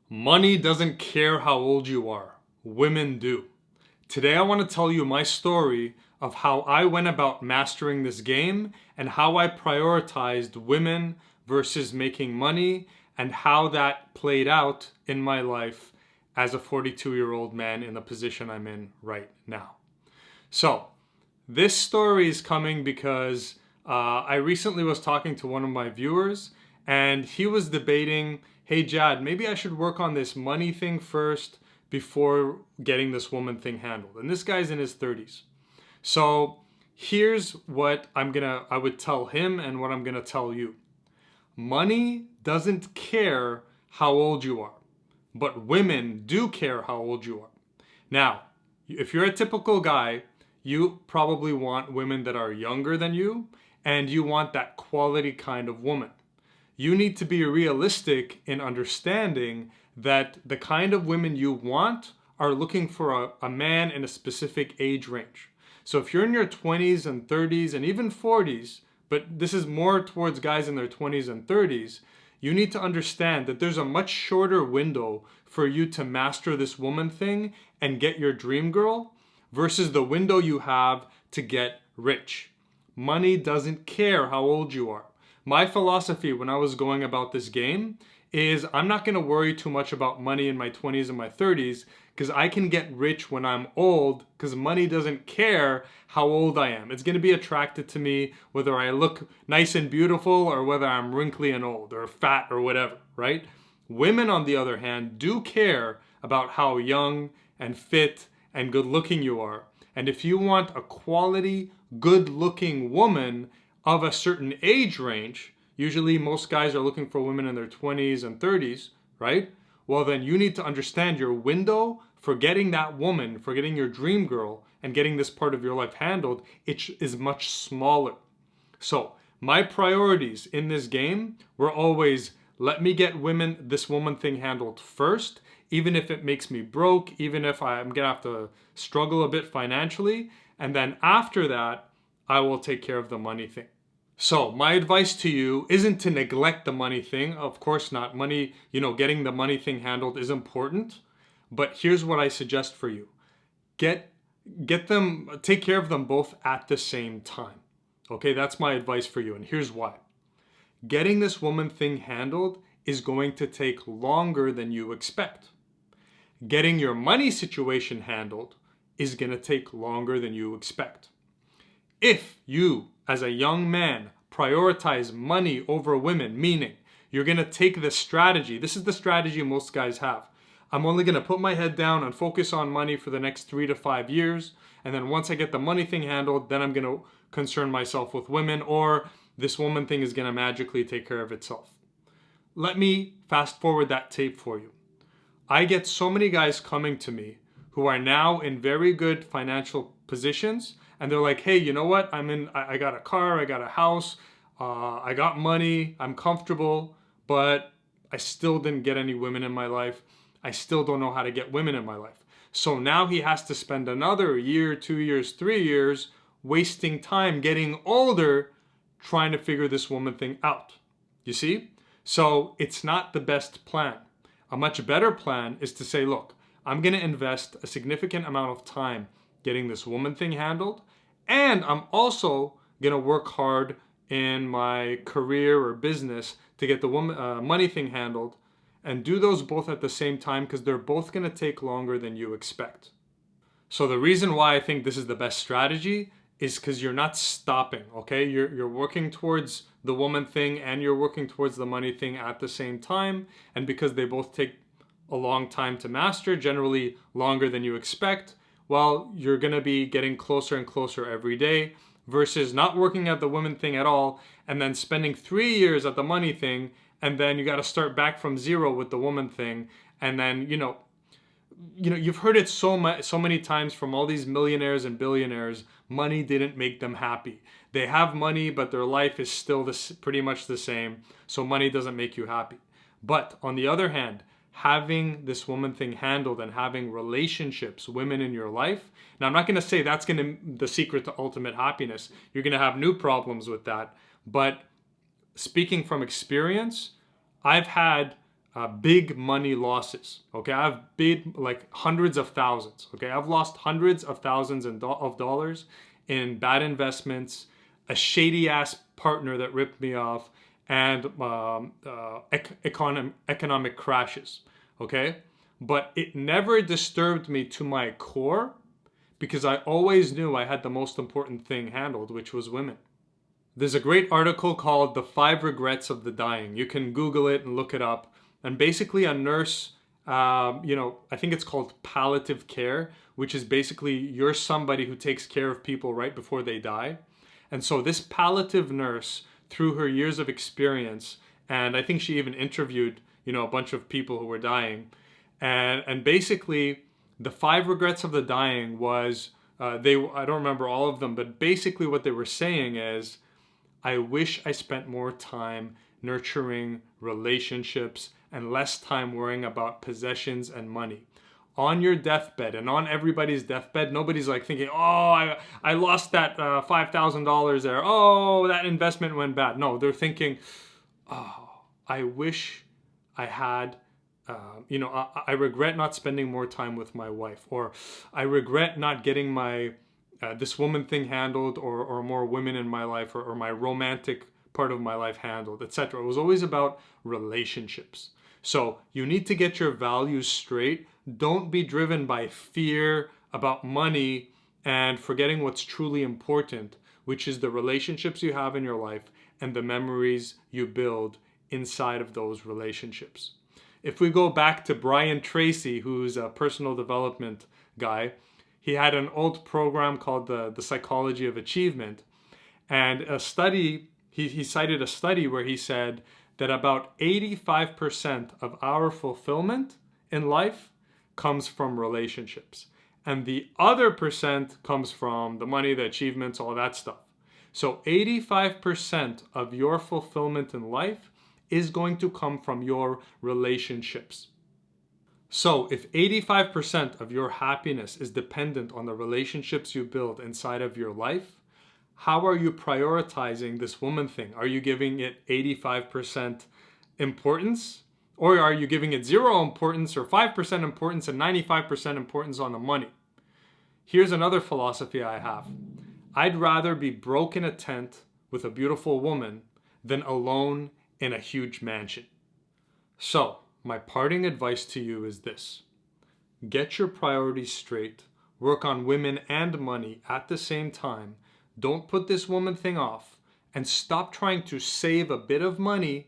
Money doesn't care how old you are. Women do. Today I want to tell you my story of how I went about mastering this game and how I prioritized women versus making money and how that played out in my life as a 42-year-old man in the position I'm in right now. So, this story is coming because I recently was talking to one of my viewers and he was debating, hey Jad, maybe I should work on this money thing first before getting this woman thing handled. And this guy's in his 30s. So here's what I would tell him and what I'm gonna tell you. Money doesn't care how old you are, but women do care how old you are. Now, if you're a typical guy, you probably want women that are younger than you, and you want that quality kind of woman. You need to be realistic in understanding that the kind of women you want are looking for a man in a specific age range. So if you're in your 20s and 30s and even 40s, but this is more towards guys in their 20s and 30s, you need to understand that there's a much shorter window for you to master this woman thing and get your dream girl versus the window you have to get rich. Money doesn't care how old you are. My philosophy when I was going about this game is I'm not going to worry too much about money in my 20s and my 30s because I can get rich when I'm old because money doesn't care how old I am. It's going to be attracted to me whether I look nice and beautiful or whether I'm wrinkly and old or fat or whatever, right? Women, on the other hand, do care about how young and fit and good looking you are. And if you want a quality, good looking woman of a certain age range, usually most guys are looking for women in their 20s and 30s, right? Well, then you need to understand your window for getting that woman, for getting your dream girl and getting this part of your life handled, it is much smaller. So my priorities in this game were always, let me get this woman thing handled first, even if it makes me broke, even if I'm gonna have to struggle a bit financially. And then after that, I will take care of the money thing. So my advice to you isn't to neglect the money thing. Of course not. Money, getting the money thing handled is important. But here's what I suggest for you. Take care of them both at the same time. Okay, that's my advice for you. And here's why. Getting this woman thing handled is going to take longer than you expect. Getting your money situation handled is going to take longer than you expect. If you, as a young man, prioritize money over women, meaning you're going to take this strategy. This is the strategy most guys have. I'm only going to put my head down and focus on money for the next 3 to 5 years. And then once I get the money thing handled, then I'm going to concern myself with women, or this woman thing is going to magically take care of itself. Let me fast forward that tape for you. I get so many guys coming to me who are now in very good financial positions, and they're like, hey, you know what? I got a car, I got a house, I got money, I'm comfortable, but I still didn't get any women in my life. I still don't know how to get women in my life. So now he has to spend another year, 2 years, 3 years, wasting time getting older, trying to figure this woman thing out. You see? So it's not the best plan. A much better plan is to say, look, I'm going to invest a significant amount of time getting this woman thing handled, and I'm also going to work hard in my career or business to get the money thing handled, and do those both at the same time because they're both going to take longer than you expect. So the reason why I think this is the best strategy is because you're not stopping, okay? You're working towards the woman thing and you're working towards the money thing at the same time, and because they both take a long time to master, generally longer than you expect, well, you're going to be getting closer and closer every day versus not working at the woman thing at all and then spending 3 years at the money thing, and then you got to start back from zero with the woman thing. And then, you've heard it so many times from all these millionaires and billionaires, money didn't make them happy. They have money, but their life is still pretty much the same. So money doesn't make you happy. But on the other hand, having this woman thing handled and having relationships, women in your life. Now, I'm not going to say that's the secret to ultimate happiness. You're going to have new problems with that. But speaking from experience, I've had big money losses. Okay, I've bid like hundreds of thousands. Okay, I've lost hundreds of thousands of dollars in bad investments, a shady ass partner that ripped me off, and economic crashes. Okay, but it never disturbed me to my core because I always knew I had the most important thing handled, which was women. There's a great article called The Five Regrets of the Dying. You can Google it and look it up. And basically, a nurse, I think it's called palliative care, which is basically you're somebody who takes care of people right before they die. And so, this palliative nurse, through her years of experience, and I think she even interviewed, a bunch of people who were dying. And basically, the five regrets of the dying was, I don't remember all of them, but basically, what they were saying is, I wish I spent more time nurturing relationships and less time worrying about possessions and money. On your deathbed and on everybody's deathbed, nobody's like thinking, oh, I lost that $5,000 there. Oh, that investment went bad. No, they're thinking, oh, I wish I had, I regret not spending more time with my wife, or I regret not getting my this woman thing handled, or more women in my life, or my romantic part of my life handled, etc. It was always about relationships. So you need to get your values straight. Don't be driven by fear about money and forgetting what's truly important, which is the relationships you have in your life and the memories you build inside of those relationships. If we go back to Brian Tracy, who's a personal development guy, he had an old program called the Psychology of Achievement. And he cited a study where he said that about 85% of our fulfillment in life comes from relationships. And the other percent comes from the money, the achievements, all that stuff. So 85% of your fulfillment in life is going to come from your relationships. So if 85% of your happiness is dependent on the relationships you build inside of your life, how are you prioritizing this woman thing? Are you giving it 85% importance? Or are you giving it 0 importance, or 5% importance and 95% importance on the money? Here's another philosophy I have. I'd rather be broke in a tent with a beautiful woman than alone in a huge mansion. So, my parting advice to you is this. Get your priorities straight. Work on women and money at the same time. Don't put this woman thing off. And stop trying to save a bit of money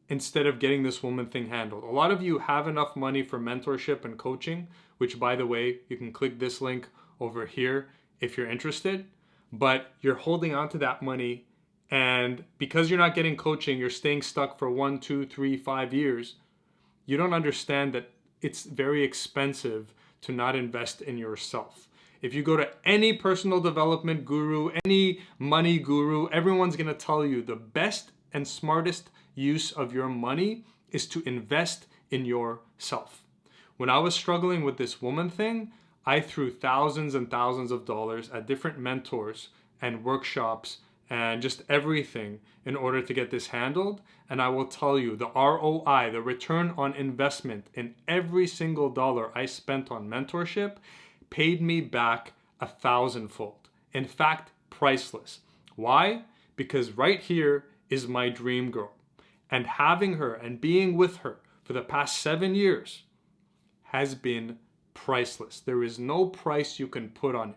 instead of getting this woman thing handled. A lot of you have enough money for mentorship and coaching, which, by the way, you can click this link over here if you're interested. But you're holding on to that money, and because you're not getting coaching, you're staying stuck for 1, 2, 3, 5 years. You don't understand that it's very expensive to not invest in yourself. If you go to any personal development guru, any money guru, everyone's going to tell you the best and smartest use of your money is to invest in yourself. When I was struggling with this woman thing, I threw thousands and thousands of dollars at different mentors and workshops and just everything in order to get this handled. And I will tell you, the ROI, the return on investment in every single dollar I spent on mentorship paid me back 1,000-fold. In fact, priceless. Why? Because right here is my dream girl. And having her and being with her for the past 7 years has been priceless. There is no price you can put on it.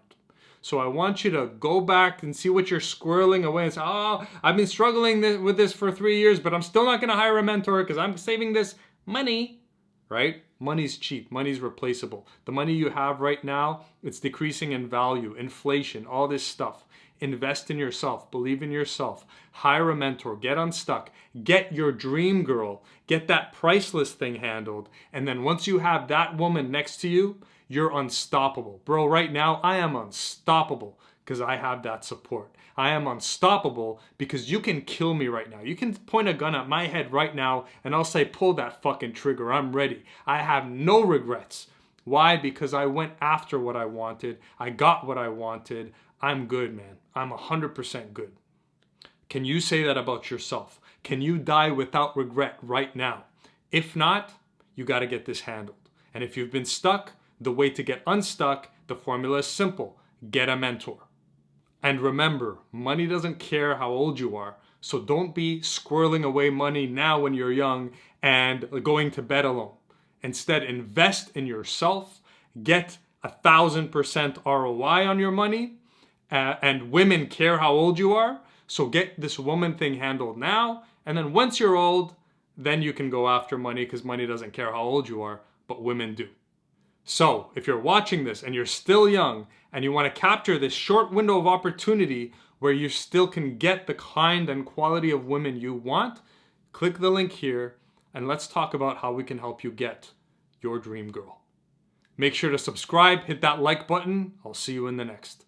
So I want you to go back and see what you're squirreling away and say, oh, I've been struggling with this for 3 years, but I'm still not going to hire a mentor because I'm saving this money, right? Money's cheap. Money's replaceable. The money you have right now, it's decreasing in value, inflation, all this stuff. Invest in yourself. Believe in yourself. Hire a mentor. Get unstuck. Get your dream girl. Get that priceless thing handled. And then once you have that woman next to you, you're unstoppable. Bro, right now, I am unstoppable because I have that support. I am unstoppable because you can kill me right now. You can point a gun at my head right now and I'll say, pull that fucking trigger. I'm ready. I have no regrets. Why? Because I went after what I wanted. I got what I wanted. I'm good, man. I'm 100% good. Can you say that about yourself? Can you die without regret right now? If not, you got to get this handled. And if you've been stuck, the way to get unstuck, the formula is simple. Get a mentor. And remember, money doesn't care how old you are. So don't be squirreling away money now when you're young and going to bed alone. Instead, invest in yourself. Get 1,000% ROI on your money. And women care how old you are. So get this woman thing handled now. And then once you're old, then you can go after money because money doesn't care how old you are, but women do. So if you're watching this and you're still young and you want to capture this short window of opportunity where you still can get the kind and quality of women you want, click the link here and let's talk about how we can help you get your dream girl. Make sure to subscribe, hit that like button. I'll see you in the next.